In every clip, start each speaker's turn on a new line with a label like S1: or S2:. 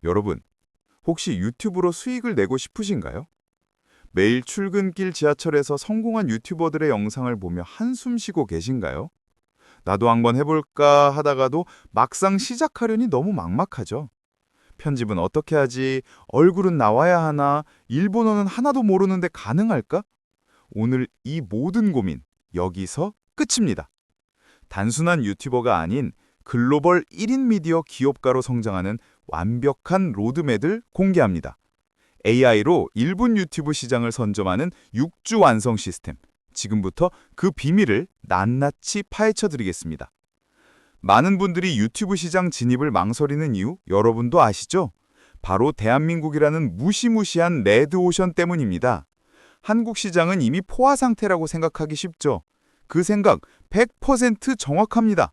S1: 여러분, 혹시 유튜브로 수익을 내고 싶으신가요? 매일 출근길 지하철에서 성공한 유튜버들의 영상을 보며 한숨 쉬고 계신가요? 나도 한번 해볼까 하다가도 막상 시작하려니 너무 막막하죠. 편집은 어떻게 하지? 얼굴은 나와야 하나? 일본어는 하나도 모르는데 가능할까? 오늘 이 모든 고민 여기서 끝입니다. 단순한 유튜버가 아닌 글로벌 1인 미디어 기업가로 성장하는 완벽한 로드맵을 공개합니다. AI로 일본 유튜브 시장을 선점하는 6주 완성 시스템. 지금부터 그 비밀을 낱낱이 파헤쳐 드리겠습니다. 많은 분들이 유튜브 시장 진입을 망설이는 이유 여러분도 아시죠? 바로 대한민국이라는 무시무시한 레드오션 때문입니다. 한국 시장은 이미 포화 상태라고 생각하기 쉽죠. 그 생각 100% 정확합니다.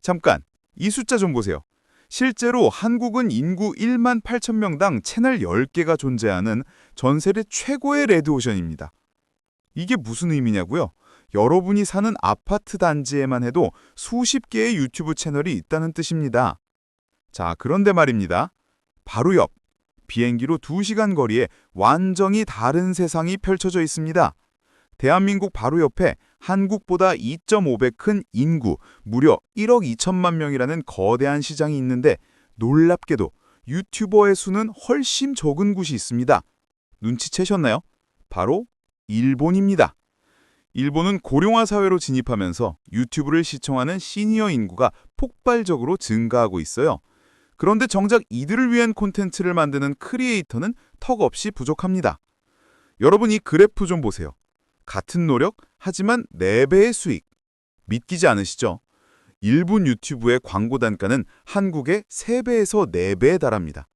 S1: 잠깐, 이 숫자 좀 보세요. 실제로 한국은 인구 1만 8천 명당 채널 10개가 존재하는 전 세계 최고의 레드오션입니다. 이게 무슨 의미냐고요? 여러분이 사는 아파트 단지에만 해도 수십 개의 유튜브 채널이 있다는 뜻입니다. 자, 그런데 말입니다. 바로 옆, 비행기로 2시간 거리에 완전히 다른 세상이 펼쳐져 있습니다. 대한민국 바로 옆에 한국보다 2.5배 큰 인구, 무려 1억 2천만 명이라는 거대한 시장이 있는데 놀랍게도 유튜버의 수는 훨씬 적은 곳이 있습니다. 눈치채셨나요? 바로 일본입니다. 일본은 고령화 사회로 진입하면서 유튜브를 시청하는 시니어 인구가 폭발적으로 증가하고 있어요. 그런데 정작 이들을 위한 콘텐츠를 만드는 크리에이터는 턱없이 부족합니다. 여러분 이 그래프 좀 보세요. 같은 노력, 하지만 4배의 수익. 믿기지 않으시죠? 일본 유튜브의 광고 단가는 한국의 3배에서 4배에 달합니다.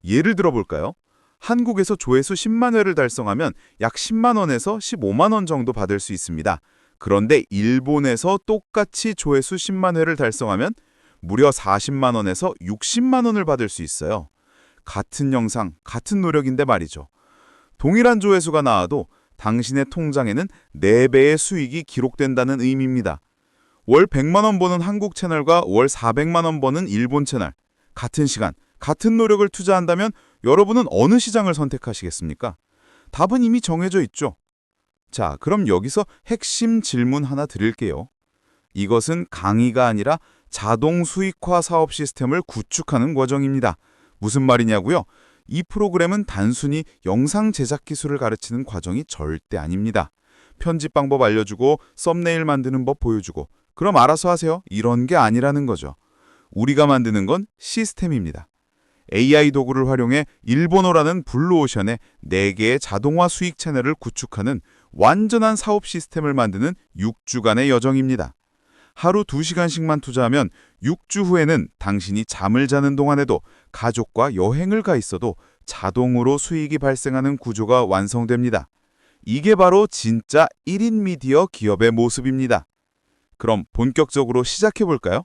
S1: 예를 들어볼까요? 한국에서 조회수 10만 회를 달성하면 약 10만 원에서 15만 원 정도 받을 수 있습니다. 그런데 일본에서 똑같이 조회수 10만 회를 달성하면 무려 40만 원에서 60만 원을 받을 수 있어요. 같은 영상, 같은 노력인데 말이죠. 동일한 조회수가 나와도 당신의 통장에는 4배의 수익이 기록된다는 의미입니다. 월 100만 원 버는 한국 채널과 월 400만 원 버는 일본 채널. 같은 시간, 같은 노력을 투자한다면 여러분은 어느 시장을 선택하시겠습니까? 답은 이미 정해져 있죠. 자, 그럼 여기서 핵심 질문 하나 드릴게요. 이것은 강의가 아니라 자동 수익화 사업 시스템을 구축하는 과정입니다. 무슨 말이냐고요? 이 프로그램은 단순히 영상 제작 기술을 가르치는 과정이 절대 아닙니다. 편집 방법 알려주고 썸네일 만드는 법 보여주고 그럼 알아서 하세요. 이런 게 아니라는 거죠. 우리가 만드는 건 시스템입니다. AI 도구를 활용해 일본어라는 블루오션에 4개의 자동화 수익 채널을 구축하는 완전한 사업 시스템을 만드는 6주간의 여정입니다. 하루 2시간씩만 투자하면 6주 후에는 당신이 잠을 자는 동안에도 가족과 여행을 가 있어도 자동으로 수익이 발생하는 구조가 완성됩니다. 이게 바로 진짜 1인 미디어 기업의 모습입니다. 그럼 본격적으로 시작해볼까요?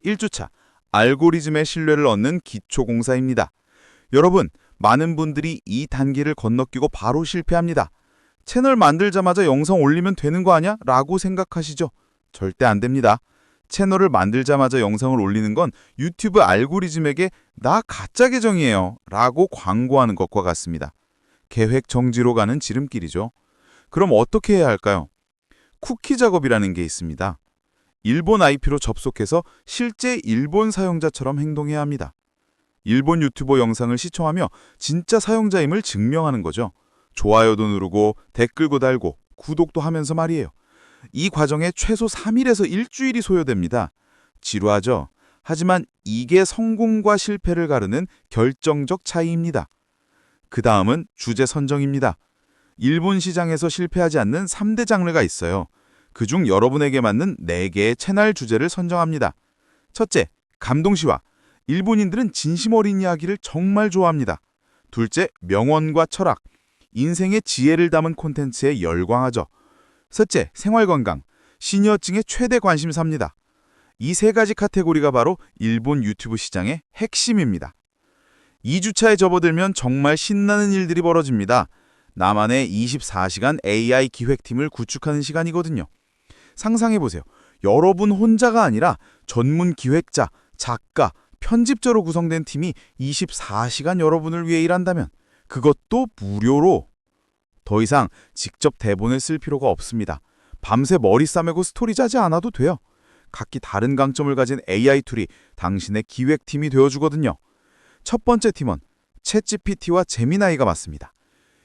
S1: 1주차, 알고리즘의 신뢰를 얻는 기초공사입니다. 여러분, 많은 분들이 이 단계를 건너뛰고 바로 실패합니다. 채널 만들자마자 영상 올리면 되는 거 아니야? 라고 생각하시죠? 절대 안 됩니다. 채널을 만들자마자 영상을 올리는 건 유튜브 알고리즘에게 나 가짜 계정이에요 라고 광고하는 것과 같습니다. 계획 정지로 가는 지름길이죠. 그럼 어떻게 해야 할까요? 쿠키 작업이라는 게 있습니다. 일본 IP로 접속해서 실제 일본 사용자처럼 행동해야 합니다. 일본 유튜버 영상을 시청하며 진짜 사용자임을 증명하는 거죠. 좋아요도 누르고 댓글도 달고 구독도 하면서 말이에요. 이 과정에 최소 3일에서 일주일이 소요됩니다. 지루하죠? 하지만 이게 성공과 실패를 가르는 결정적 차이입니다. 그 다음은 주제 선정입니다. 일본 시장에서 실패하지 않는 3대 장르가 있어요. 그중 여러분에게 맞는 4개의 채널 주제를 선정합니다. 첫째, 감동시와. 일본인들은 진심 어린 이야기를 정말 좋아합니다. 둘째, 명언과 철학. 인생의 지혜를 담은 콘텐츠에 열광하죠. 셋째, 생활건강. 시니어층의 최대 관심사입니다. 이 3가지 카테고리가 바로 일본 유튜브 시장의 핵심입니다. 2주차에 접어들면 정말 신나는 일들이 벌어집니다. 나만의 24시간 AI 기획팀을 구축하는 시간이거든요. 상상해보세요. 여러분 혼자가 아니라 전문 기획자, 작가, 편집자로 구성된 팀이 24시간 여러분을 위해 일한다면 그것도 무료로. 더 이상 직접 대본을 쓸 필요가 없습니다. 밤새 머리 싸매고 스토리 짜지 않아도 돼요. 각기 다른 강점을 가진 AI 툴이 당신의 기획팀이 되어주거든요. 첫 번째 팀원, 챗GPT와 제미나이가 맞습니다.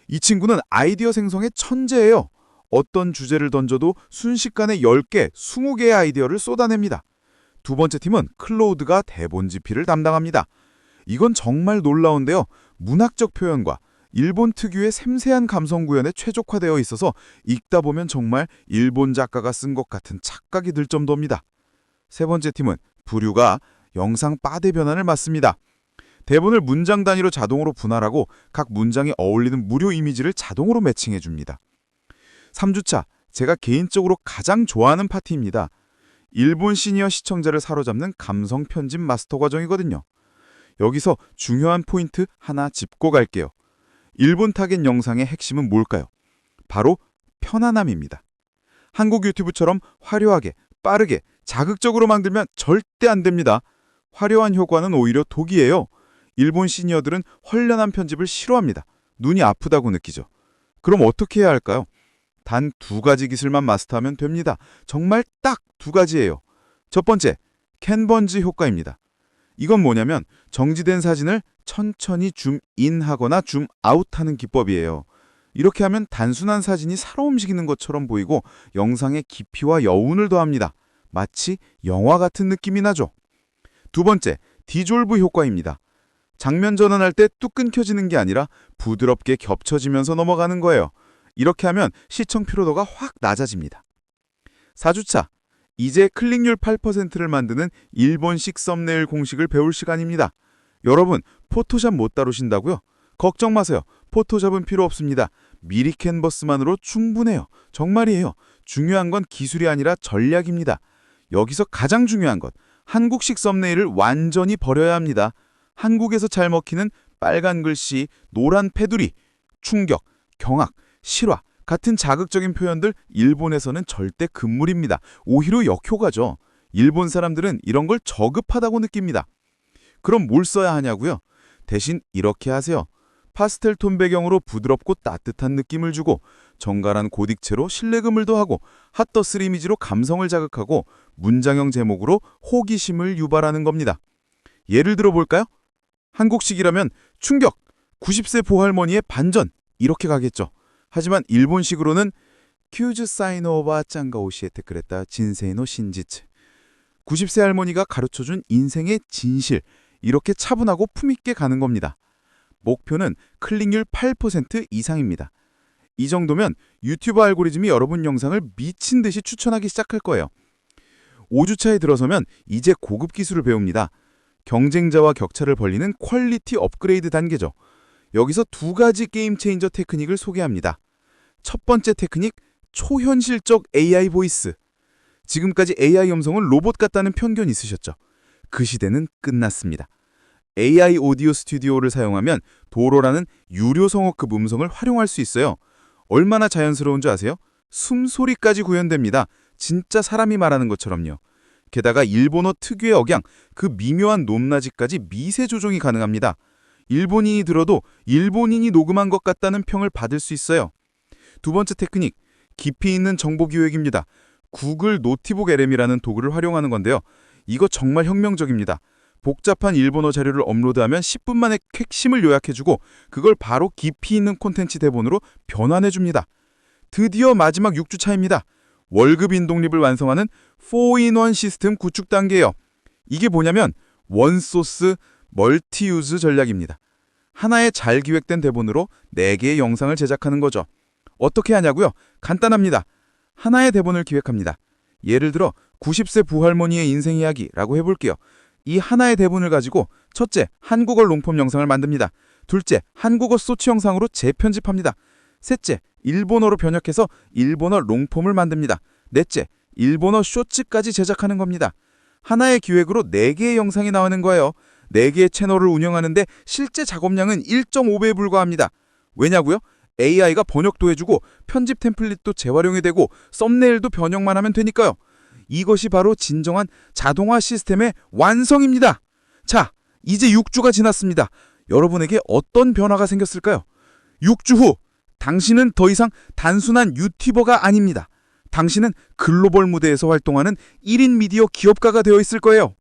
S1: 이 친구는 아이디어 생성의 천재예요. 어떤 주제를 던져도 순식간에 10개, 20개의 아이디어를 쏟아냅니다. 두 번째 팀은 클로우드가 대본 집필을 담당합니다. 이건 정말 놀라운데요. 문학적 표현과 일본 특유의 섬세한 감성 구현에 최적화되어 있어서 읽다 보면 정말 일본 작가가 쓴 것 같은 착각이 들 정도입니다. 세 번째 팀은 부류가 영상 빠데 변환을 맡습니다. 대본을 문장 단위로 자동으로 분할하고 각 문장에 어울리는 무료 이미지를 자동으로 매칭해줍니다. 3주차, 제가 개인적으로 가장 좋아하는 파티입니다. 일본 시니어 시청자를 사로잡는 감성 편집 마스터 과정이거든요. 여기서 중요한 포인트 하나 짚고 갈게요. 일본 타겟 영상의 핵심은 뭘까요? 바로 편안함입니다. 한국 유튜브처럼 화려하게, 빠르게, 자극적으로 만들면 절대 안 됩니다. 화려한 효과는 오히려 독이에요. 일본 시니어들은 헐련한 편집을 싫어합니다. 눈이 아프다고 느끼죠. 그럼 어떻게 해야 할까요? 단 2가지 기술만 마스터하면 됩니다. 정말 딱 2가지예요. 첫 번째, 캔번즈 효과입니다. 이건 뭐냐면 정지된 사진을 천천히 줌인하거나 줌아웃하는 기법이에요. 이렇게 하면 단순한 사진이 살아 움직이는 것처럼 보이고 영상의 깊이와 여운을 더합니다. 마치 영화 같은 느낌이 나죠. 두 번째, 디졸브 효과입니다. 장면 전환할 때 뚝 끊겨지는 게 아니라 부드럽게 겹쳐지면서 넘어가는 거예요. 이렇게 하면 시청 피로도가 확 낮아집니다. 4주차, 이제 클릭률 8%를 만드는 일본식 썸네일 공식을 배울 시간입니다. 여러분, 포토샵 못 다루신다고요? 걱정 마세요. 포토샵은 필요 없습니다. 미리 캔버스만으로 충분해요. 정말이에요. 중요한 건 기술이 아니라 전략입니다. 여기서 가장 중요한 것, 한국식 썸네일을 완전히 버려야 합니다. 한국에서 잘 먹히는 빨간 글씨, 노란 테두리, 충격, 경악, 실화 같은 자극적인 표현들 일본에서는 절대 금물입니다. 오히려 역효과죠. 일본 사람들은 이런 걸 저급하다고 느낍니다. 그럼 뭘 써야 하냐고요? 대신 이렇게 하세요. 파스텔 톤 배경으로 부드럽고 따뜻한 느낌을 주고 정갈한 고딕체로 실내금을 더하고 핫더스 이미지로 감성을 자극하고 문장형 제목으로 호기심을 유발하는 겁니다. 예를 들어 볼까요? 한국식이라면 충격! 90세 보할머니의 반전! 이렇게 가겠죠. 하지만 일본식으로는 큐즈 사이노 오바 짱가 오시에테 그랬다 진세이노 신지츠 90세 할머니가 가르쳐준 인생의 진실 이렇게 차분하고 품있게 가는 겁니다. 목표는 클릭률 8% 이상입니다. 이 정도면 유튜브 알고리즘이 여러분 영상을 미친 듯이 추천하기 시작할 거예요. 5주차에 들어서면 이제 고급 기술을 배웁니다. 경쟁자와 격차를 벌리는 퀄리티 업그레이드 단계죠. 여기서 2가지 게임 체인저 테크닉을 소개합니다. 첫 번째 테크닉, 초현실적 AI 보이스. 지금까지 AI 음성은 로봇 같다는 편견 있으셨죠? 그 시대는 끝났습니다. AI 오디오 스튜디오를 사용하면 도로라는 유료 성우급 음성을 활용할 수 있어요. 얼마나 자연스러운 줄 아세요? 숨소리까지 구현됩니다. 진짜 사람이 말하는 것처럼요. 게다가 일본어 특유의 억양, 그 미묘한 높낮이까지 미세 조정이 가능합니다. 일본인이 들어도 일본인이 녹음한 것 같다는 평을 받을 수 있어요. 두 번째 테크닉, 깊이 있는 정보 기획입니다. 구글 노티북 LM이라는 도구를 활용하는 건데요. 이거 정말 혁명적입니다. 복잡한 일본어 자료를 업로드하면 10분 만에 핵심을 요약해주고 그걸 바로 깊이 있는 콘텐츠 대본으로 변환해줍니다. 드디어 마지막 6주차입니다. 월급 인독립을 완성하는 4-in-1 시스템 구축 단계예요. 이게 뭐냐면 원소스 멀티유즈 전략입니다. 하나의 잘 기획된 대본으로 4개의 영상을 제작하는 거죠. 어떻게 하냐고요? 간단합니다. 하나의 대본을 기획합니다. 예를 들어 90세 부할머니의 인생 이야기라고 해볼게요. 이 하나의 대본을 가지고 첫째, 한국어 롱폼 영상을 만듭니다. 둘째, 한국어 소치 영상으로 재편집합니다. 셋째, 일본어로 번역해서 일본어 롱폼을 만듭니다. 넷째, 일본어 쇼츠까지 제작하는 겁니다. 하나의 기획으로 4개의 영상이 나오는 거예요. 4개의 채널을 운영하는데 실제 작업량은 1.5배에 불과합니다. 왜냐고요? AI가 번역도 해주고 편집 템플릿도 재활용이 되고 썸네일도 변형만 하면 되니까요. 이것이 바로 진정한 자동화 시스템의 완성입니다.
S2: 자, 이제 6주가 지났습니다. 여러분에게 어떤 변화가 생겼을까요? 6주 후, 당신은 더 이상 단순한 유튜버가 아닙니다. 당신은 글로벌 무대에서 활동하는 1인 미디어 기업가가 되어 있을 거예요.